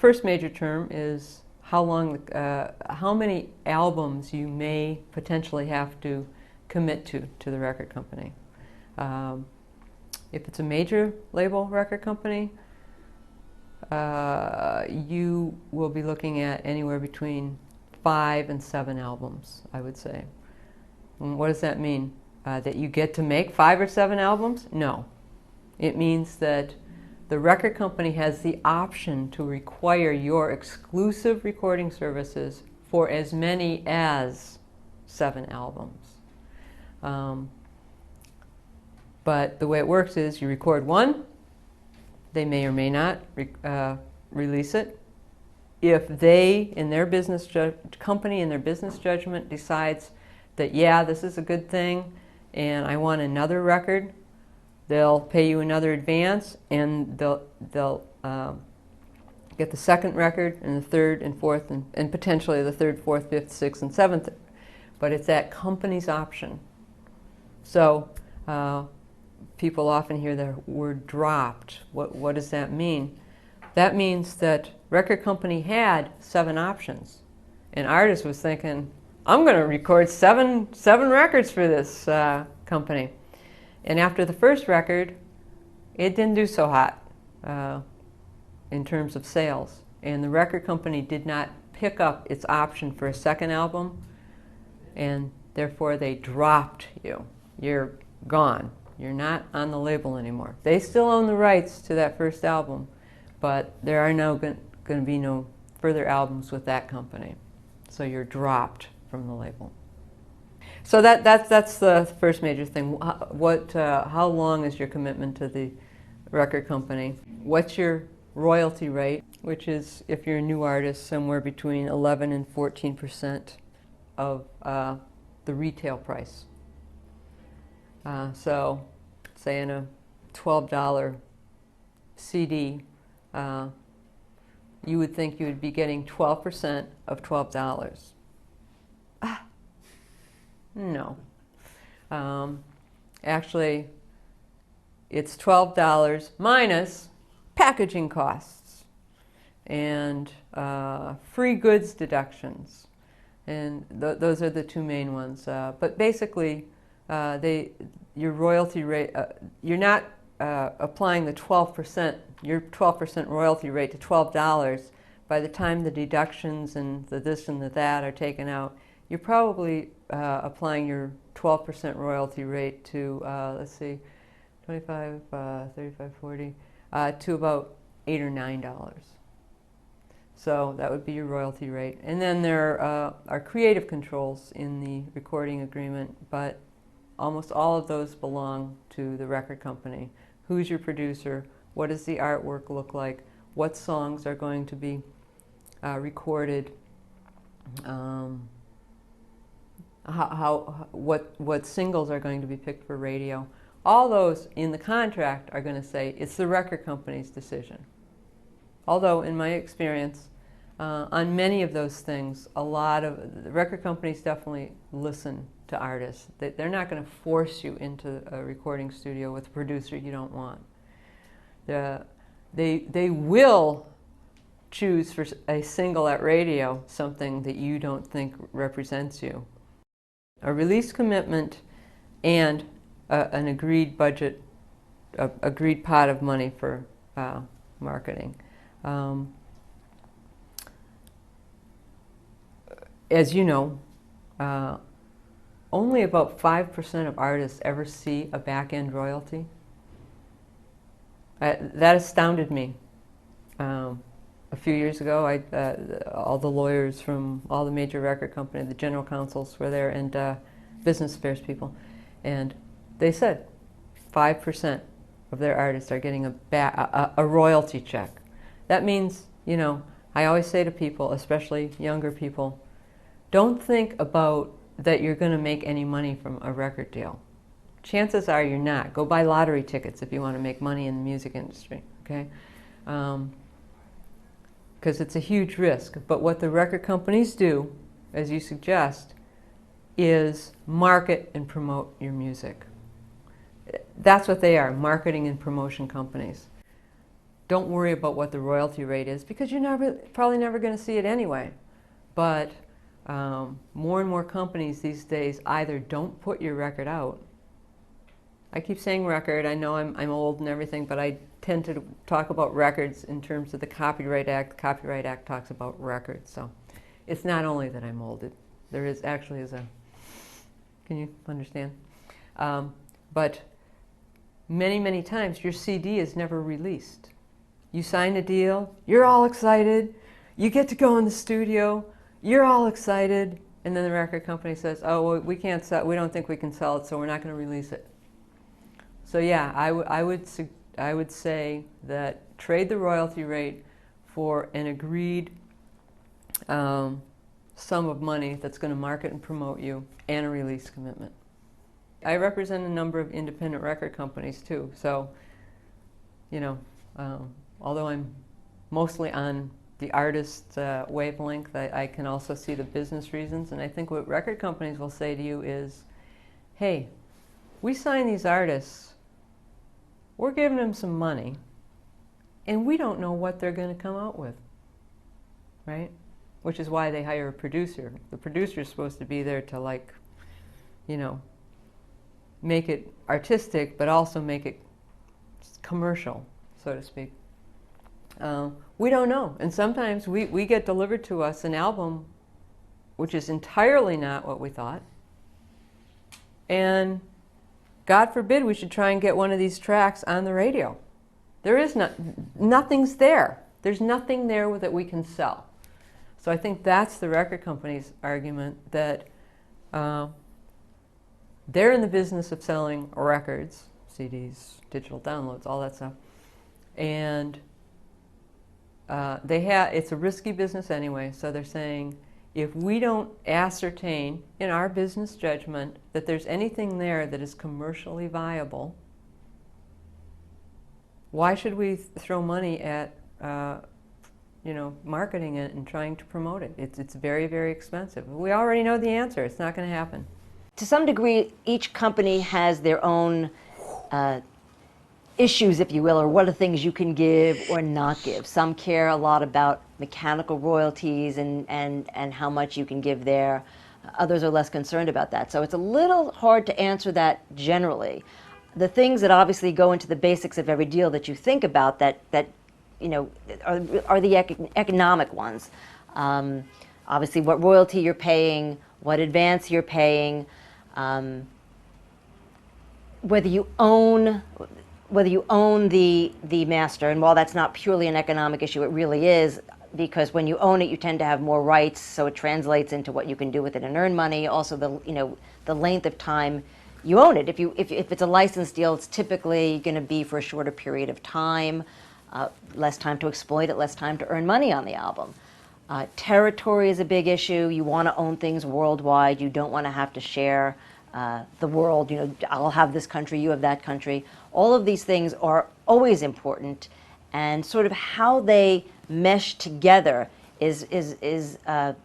first major term is how many albums you may potentially have to commit to the record company. If it's a major label record company, you will be looking at anywhere between 5 and 7 albums, I would say. And what does that mean? That you get to make 5 or 7 albums? No. It means that the record company has the option to require your exclusive recording services for as many as 7 albums. But the way it works is you record one, they may or may not release it. If they, in their business company, in their business judgment, decides that, yeah, this is a good thing and I want another record, they'll pay you another advance, and they'll get the second record and the third and fourth and potentially the third, fourth, fifth, sixth, and seventh. But it's that company's option. So people often hear the word dropped. What does that mean? That means that record company had 7 options, and artist was thinking, I'm going to record seven records for this company. And after the first record, it didn't do so hot in terms of sales. And the record company did not pick up its option for a second album, and therefore they dropped you. You're gone. You're not on the label anymore. They still own the rights to that first album, but there are now going to be no further albums with that company. So you're dropped from the label. So that's the first major thing. How long is your commitment to the record company? What's your royalty rate, which is, if you're a new artist, somewhere between 11 and 14% of the retail price. So, say in a $12 CD, you would think you would be getting 12% of $12. No. Actually, it's $12 minus packaging costs and free goods deductions. And those are the 2 main ones. But basically, your royalty rate, you're not applying the 12%, your 12% royalty rate to $12. By the time the deductions and the this and the that are taken out, you're probably applying your 12% royalty rate to, let's see, 25, 35, 40, to about $8 or $9. So that would be your royalty rate. And then there are creative controls in the recording agreement, but almost all of those belong to the record company. Who's your producer? What does the artwork look like? What songs are going to be recorded? What singles are going to be picked for radio? All those in the contract are going to say it's the record company's decision. Although, in my experience, on many of those things, a lot of the record companies definitely listen to artists. They're not going to force you into a recording studio with a producer you don't want. They will choose for a single at radio something that you don't think represents you. A release commitment and an agreed budget, agreed pot of money for marketing. As you know, only about 5% of artists ever see a back-end royalty. That astounded me. A few years ago, all the lawyers from all the major record companies, the general counsels were there, and business affairs people, and they said 5% of their artists are getting a royalty check. That means, you know, I always say to people, especially younger people, don't think about that you're going to make any money from a record deal. Chances are you're not. Go buy lottery tickets if you want to make money in the music industry, okay? Because it's a huge risk. But what the record companies do, as you suggest, is market and promote your music. That's what they are, marketing and promotion companies. don't worry about what the royalty rate is, because you're probably never going to see it anyway. But more and more companies these days either don't put your record out. I keep saying record. I know I'm old and everything, but I tend to talk about records in terms of the Copyright Act. The Copyright Act talks about records. So it's not only that I'm old. There is actually is a, can you understand? But many, many times your CD is never released. You sign a deal, you're all excited, you get to go in the studio, you're all excited, and then the record company says, oh, well, we can't sell, we don't think we can sell it, so we're not going to release it. So yeah, I would say that trade the royalty rate for an agreed sum of money that's going to market and promote you, and a release commitment. I represent a number of independent record companies too, so, you know, although I'm mostly on the artist wavelength, I can also see the business reasons, and I think what record companies will say to you is, hey, we sign these artists, we're giving them some money, and we don't know what they're going to come out with, right? Which is why they hire a producer. The producer is supposed to be there to, like, you know, make it artistic, but also make it commercial, so to speak. We don't know, and sometimes we get delivered to us an album which is entirely not what we thought, and God forbid we should try and get one of these tracks on the radio. There is nothing's there. There's nothing there that we can sell. So I think that's the record company's argument, that they're in the business of selling records, CDs, digital downloads, all that stuff, and it's a risky business anyway, so they're saying, if we don't ascertain in our business judgment that there's anything there that is commercially viable, why should we throw money at you know, marketing it and trying to promote it? It's very, very expensive. We already know the answer. It's not going to happen. To some degree, each company has their own issues, if you will, or what are things you can give or not give. Some care a lot about mechanical royalties and how much you can give there. Others are less concerned about that. So it's a little hard to answer that generally. The things that obviously go into the basics of every deal that you think about that you know, are the economic ones. Obviously, what royalty you're paying, what advance you're paying, whether you own the master. And while that's not purely an economic issue, it really is, because when you own it, you tend to have more rights, so it translates into what you can do with it and earn money. Also, the length of time you own it. If it's a licensed deal, it's typically going to be for a shorter period of time. Less time to exploit it, less time to earn money on the album. Territory is a big issue. You want to own things worldwide. You don't want to have to share the world. You know, I'll have this country, you have that country. All of these things are always important, and sort of how they mesh together is the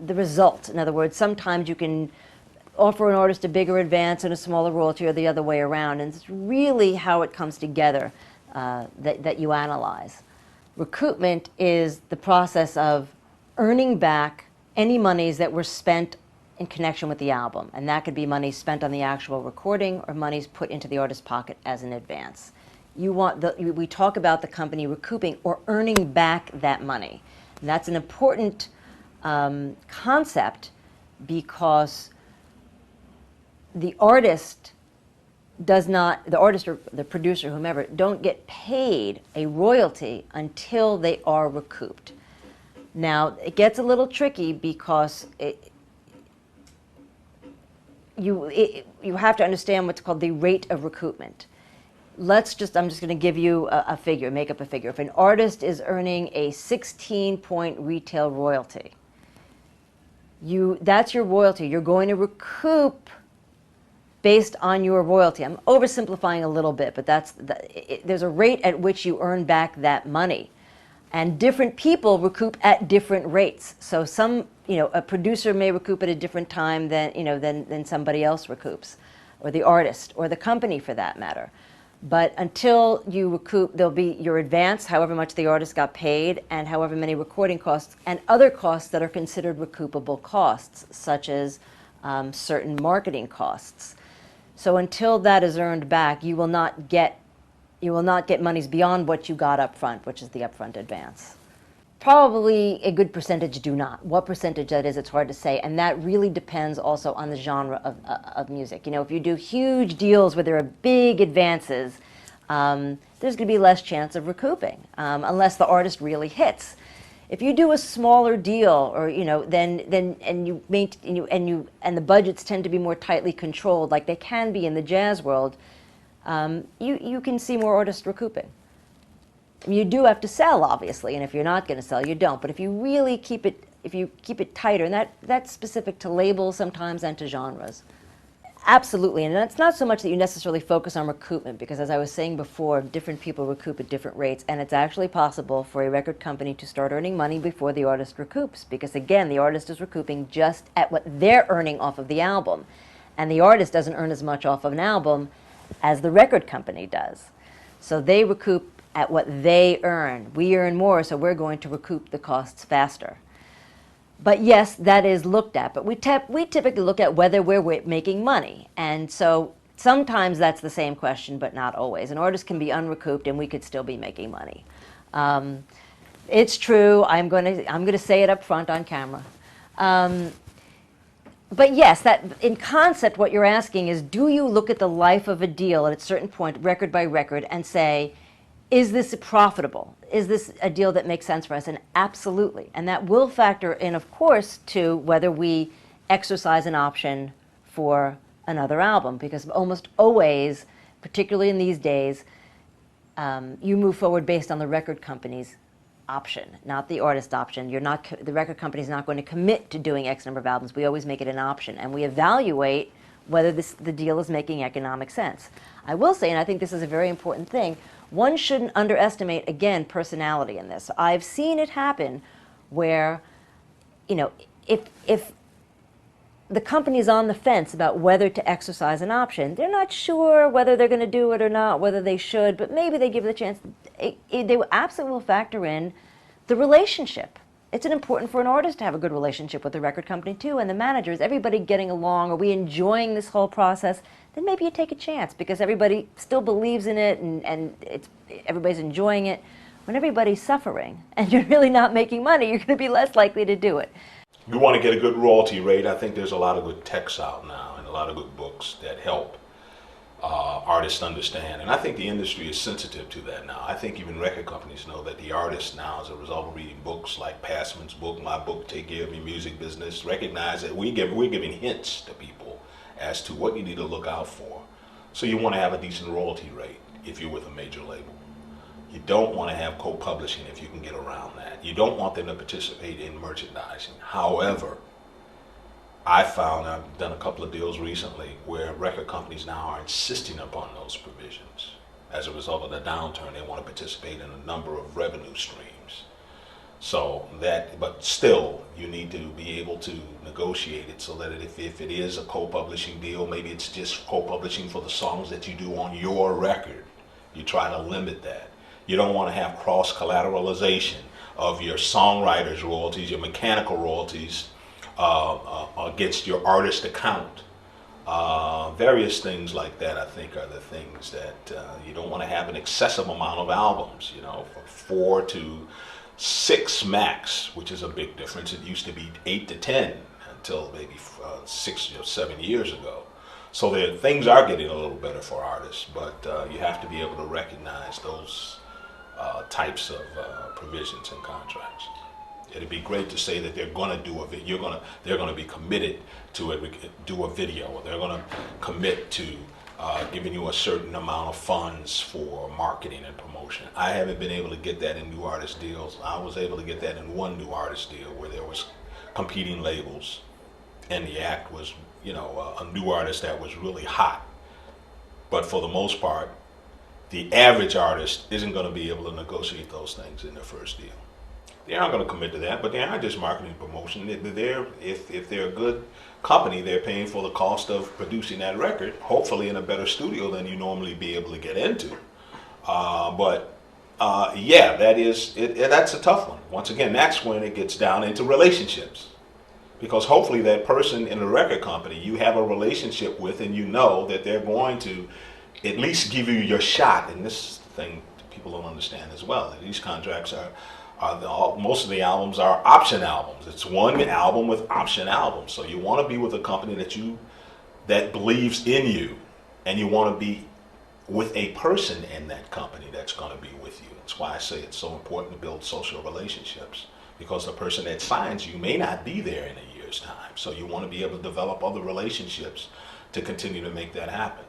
result. In other words, sometimes you can offer an artist a bigger advance and a smaller royalty, or the other way around, and it's really how it comes together that you analyze. Recoupment is the process of earning back any monies that were spent in connection with the album, and that could be money spent on the actual recording or monies put into the artist's pocket as an advance. We talk about the company recouping or earning back that money. And that's an important concept, because the artist or the producer, whomever, don't get paid a royalty until they are recouped. Now, it gets a little tricky, because you have to understand what's called the rate of recoupment. I'm just going to give you a figure, make up a figure. If an artist is earning a 16-point retail royalty, that's your royalty. You're going to recoup based on your royalty. I'm oversimplifying a little bit, but there's a rate at which you earn back that money. And different people recoup at different rates. So a producer may recoup at a different time than somebody else recoups, or the artist, or the company for that matter. But until you recoup, there'll be your advance, however much the artist got paid, and however many recording costs, and other costs that are considered recoupable costs, such as certain marketing costs. So until that is earned back, you will not get monies beyond what you got up front, which is the upfront advance. Probably a good percentage do not. What percentage that is, it's hard to say, and that really depends also on the genre of music. You know, if you do huge deals where there are big advances, there's going to be less chance of recouping, unless the artist really hits. If you do a smaller deal, or then the budgets tend to be more tightly controlled, like they can be in the jazz world, you can see more artists recouping. You do have to sell, obviously, and if you're not going to sell, you don't. But if you really keep it tighter, and that's specific to labels sometimes and to genres. Absolutely, and it's not so much that you necessarily focus on recoupment, because as I was saying before, different people recoup at different rates, and it's actually possible for a record company to start earning money before the artist recoups, because again, the artist is recouping just at what they're earning off of the album, and the artist doesn't earn as much off of an album as the record company does. So they recoup at what they earn. We earn more, so we're going to recoup the costs faster. But yes, that is looked at. But we typically look at whether we're making money. And so sometimes that's the same question, but not always. An artist can be unrecouped and we could still be making money. It's true. I'm going to say it up front on camera. But yes, that in concept, what you're asking is, do you look at the life of a deal at a certain point, record by record, and say, is this profitable? Is this a deal that makes sense for us? And absolutely. And that will factor in, of course, to whether we exercise an option for another album. Because almost always, particularly in these days, you move forward based on the record company's option, not the artist option. The record company's not going to commit to doing X number of albums. We always make it an option. And we evaluate whether the deal is making economic sense. I will say, and I think this is a very important thing, one shouldn't underestimate, again, personality in this. I've seen it happen where, if the company's on the fence about whether to exercise an option, they're not sure whether they're going to do it or not, whether they should, but maybe they give it a chance. They absolutely will factor in the relationship. It's important for an artist to have a good relationship with the record company too, and the managers, everybody getting along. Are we enjoying this whole process? Then maybe you take a chance because everybody still believes in it and everybody's enjoying it. When everybody's suffering and you're really not making money, you're going to be less likely to do it. You want to get a good royalty rate. I think there's a lot of good texts out now and a lot of good books that help artists understand. And I think the industry is sensitive to that now. I think even record companies know that the artists now, as a result of reading books like Passman's book, my book, Take Care of Your Music Business, recognize that we're giving hints to people as to what you need to look out for. So you want to have a decent royalty rate if you're with a major label. You don't want to have co-publishing if you can get around that. You don't want them to participate in merchandising. However, I found, I've done a couple of deals recently where record companies now are insisting upon those provisions. As a result of the downturn, they want to participate in a number of revenue streams. So that, but still, you need to be able to negotiate it so that if it is a co-publishing deal, maybe it's just co-publishing for the songs that you do on your record. You try to limit that. You don't want to have cross-collateralization of your songwriter's royalties, your mechanical royalties, against your artist account. Various things like that, I think, are the things that you don't want to have an excessive amount of albums, from 4 to 6 max, which is a big difference. It used to be 8 to 10 until maybe 6 or 7 years ago. So things are getting a little better for artists, but you have to be able to recognize those types of provisions in contracts. It'd be great to say that they're going to do they're going to be committed to do a video, or they're going to commit to giving you a certain amount of funds for marketing and promotion. I haven't been able to get that in new artist deals. I was able to get that in one new artist deal where there was competing labels, and the act was, a new artist that was really hot. But for the most part, the average artist isn't going to be able to negotiate those things in their first deal. they aren't going to commit to that, but they aren't just marketing and promotion. If they're a good company, they're paying for the cost of producing that record, hopefully in a better studio than you normally be able to get into. Yeah, that's a tough one. Once again, that's when it gets down into relationships. Because hopefully that person in the record company you have a relationship with, and you know that they're going to at least give you your shot. And this thing people don't understand as well. These contracts most of the albums are option albums. It's one album with option albums. So you want to be with a company that believes in you, and you want to be with a person in that company that's going to be with you. That's why I say it's so important to build social relationships, because the person that signs you may not be there in a year's time. So you want to be able to develop other relationships to continue to make that happen.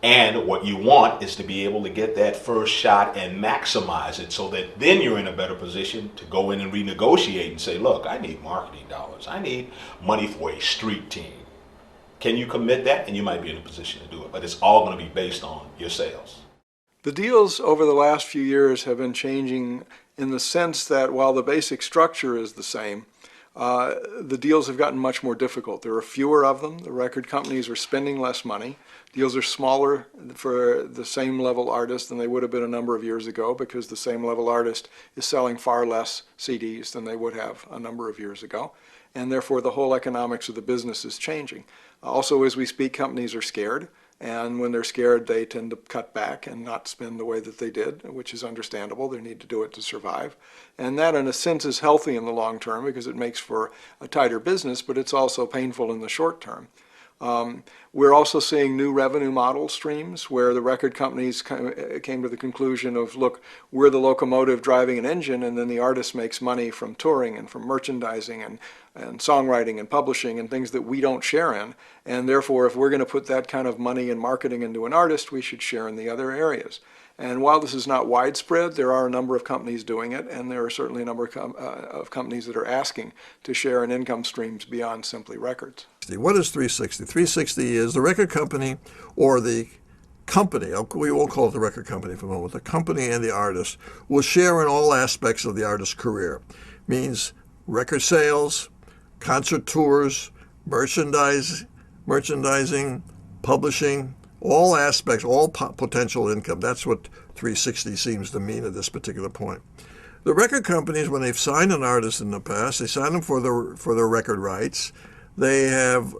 And what you want is to be able to get that first shot and maximize it, so that then you're in a better position to go in and renegotiate and say, look, I need marketing dollars. I need money for a street team. Can you commit that? And you might be in a position to do it. But it's all going to be based on your sales. The deals over the last few years have been changing in the sense that while the basic structure is the same, the deals have gotten much more difficult. There are fewer of them. The record companies are spending less money. Deals are smaller for the same level artist than they would have been a number of years ago, because the same level artist is selling far less CDs than they would have a number of years ago. And therefore the whole economics of the business is changing. Also, as we speak, companies are scared. And when they're scared, they tend to cut back and not spend the way that they did, which is understandable. They need to do it to survive. And that, in a sense, is healthy in the long term, because it makes for a tighter business, but it's also painful in the short term. We're also seeing new revenue model streams where the record companies came to the conclusion of, look, we're the locomotive driving an engine, and then the artist makes money from touring and from merchandising and songwriting and publishing and things that we don't share in. And therefore, if we're going to put that kind of money and marketing into an artist, we should share in the other areas. And while this is not widespread, there are a number of companies doing it, and there are certainly a number of companies that are asking to share in income streams beyond simply records. What is 360? 360 is the record company, or the company, we won't call it the record company for a moment, the company and the artist will share in all aspects of the artist's career. Means record sales, concert tours, merchandising, publishing, all aspects, all potential income. That's what 360 seems to mean at this particular point. The record companies, when they've signed an artist in the past, they sign them for their record rights. They have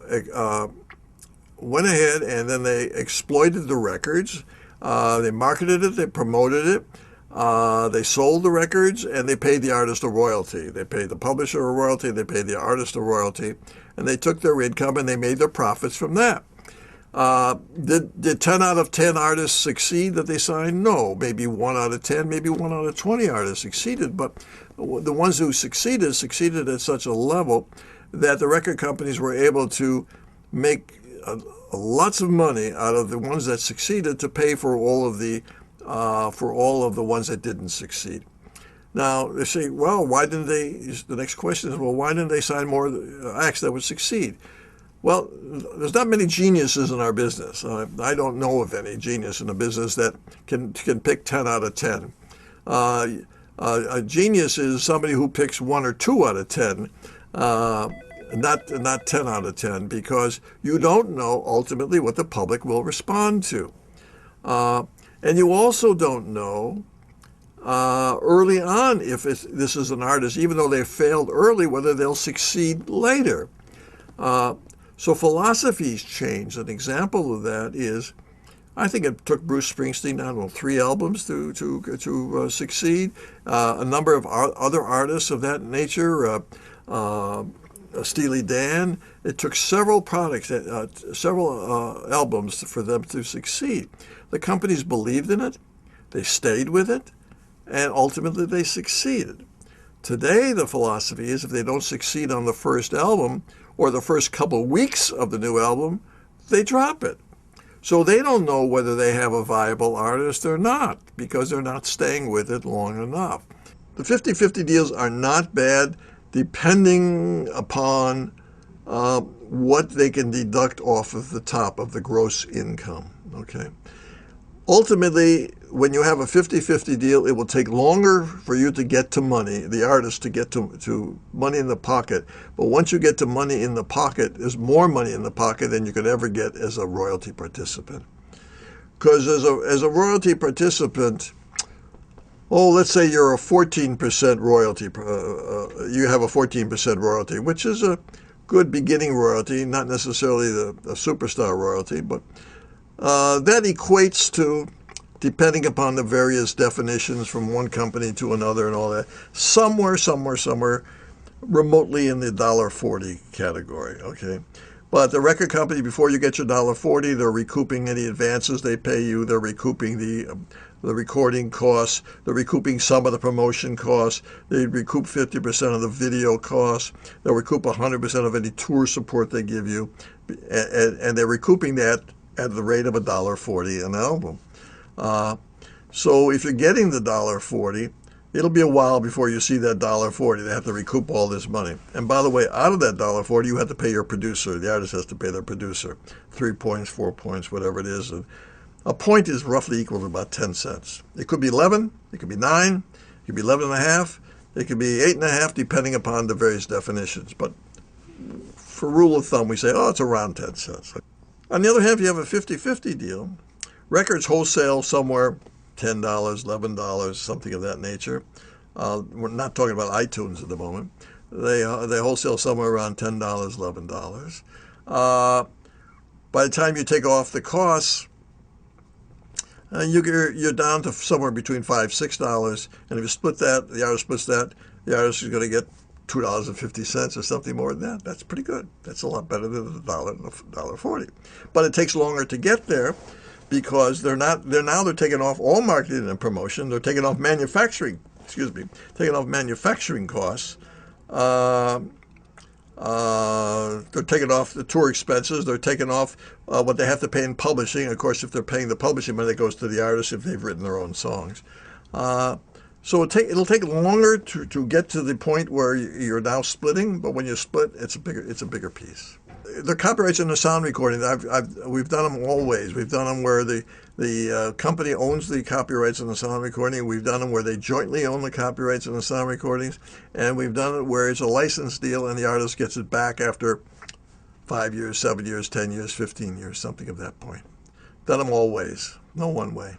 went ahead and then they exploited the records. They marketed it, they promoted it, they sold the records, and they paid the artist a royalty. They paid the publisher a royalty, they paid the artist a royalty, and they took their income and they made their profits from that. Did 10 out of 10 artists succeed that they signed? No. Maybe 1 out of 10, maybe 1 out of 20 artists succeeded, but the ones who succeeded at such a level that the record companies were able to make lots of money out of the ones that succeeded to pay for all of the ones that didn't succeed. Now, they say, well, why didn't they? The next question is, well, why didn't they sign more acts that would succeed? Well, there's not many geniuses in our business. I don't know of any genius in a business that can pick 10 out of 10. A genius is somebody who picks 1 or 2 out of 10, not 10 out of 10, because you don't know ultimately what the public will respond to. And you also don't know early on if this is an artist, even though they failed early, whether they'll succeed later. So philosophies change. An example of that is, I think it took Bruce Springsteen, I don't know, 3 albums to succeed. A number of other artists of that nature, Steely Dan. It took several albums for them to succeed. The companies believed in it, they stayed with it, and ultimately they succeeded. Today, the philosophy is if they don't succeed on the first album or the first couple weeks of the new album, they drop it. So they don't know whether they have a viable artist or not, because they're not staying with it long enough. The 50-50 deals are not bad, depending upon what they can deduct off of the top of the gross income. Okay. Ultimately, when you have a 50-50 deal, it will take longer for you to get to money, the artist to get to money in the pocket. But once you get to money in the pocket, there's more money in the pocket than you could ever get as a royalty participant. Because as a royalty participant, oh, let's say you're a 14% royalty, you have a 14% royalty, which is a good beginning royalty, not necessarily the superstar royalty, but that equates to, depending upon the various definitions from one company to another and all that, somewhere remotely in the $1.40 category, okay? But the record company, before you get your $1.40, they're recouping any advances they pay you. They're recouping the recording costs. They're recouping some of the promotion costs. They recoup 50% of the video costs. They'll recoup 100% of any tour support they give you. And they're recouping that at the rate of $1.40 an album. So if you're getting the $1.40, it'll be a while before you see that $1.40. They have to recoup all this money. And by the way, out of that $1.40, you have to pay your producer. The artist has to pay their producer 3 points, 4 points, whatever it is. And a point is roughly equal to about 10 cents. It could be 11, it could be 9, it could be 11 and a half, it could be 8 and a half, depending upon the various definitions. But for rule of thumb, we say, oh, it's around 10 cents. On the other hand, if you have a 50-50 deal, records wholesale somewhere $10, $11, something of that nature. We're not talking about iTunes at the moment. They wholesale somewhere around $10, $11. By the time you take off the costs, you're down to somewhere between $5, $6. And if you split that, the artist splits that, the artist is going to get $2.50 or something more than that. That's pretty good. That's a lot better than the $1.40. But it takes longer to get there, because they're taking off all marketing and promotion. They're taking off manufacturing. Taking off manufacturing costs. They're taking off the tour expenses. They're taking off what they have to pay in publishing. Of course, if they're paying the publishing money, that goes to the artist if they've written their own songs. So it'll take longer to get to the point where you're now splitting. But when you split, it's a bigger piece. The copyrights in the sound recording, we've done them all ways. We've done them where the company owns the copyrights in the sound recording. We've done them where they jointly own the copyrights in the sound recordings. And we've done it where it's a license deal and the artist gets it back after 5 years, 7 years, 10 years, 15 years, something of that point. Done them all ways, no one way.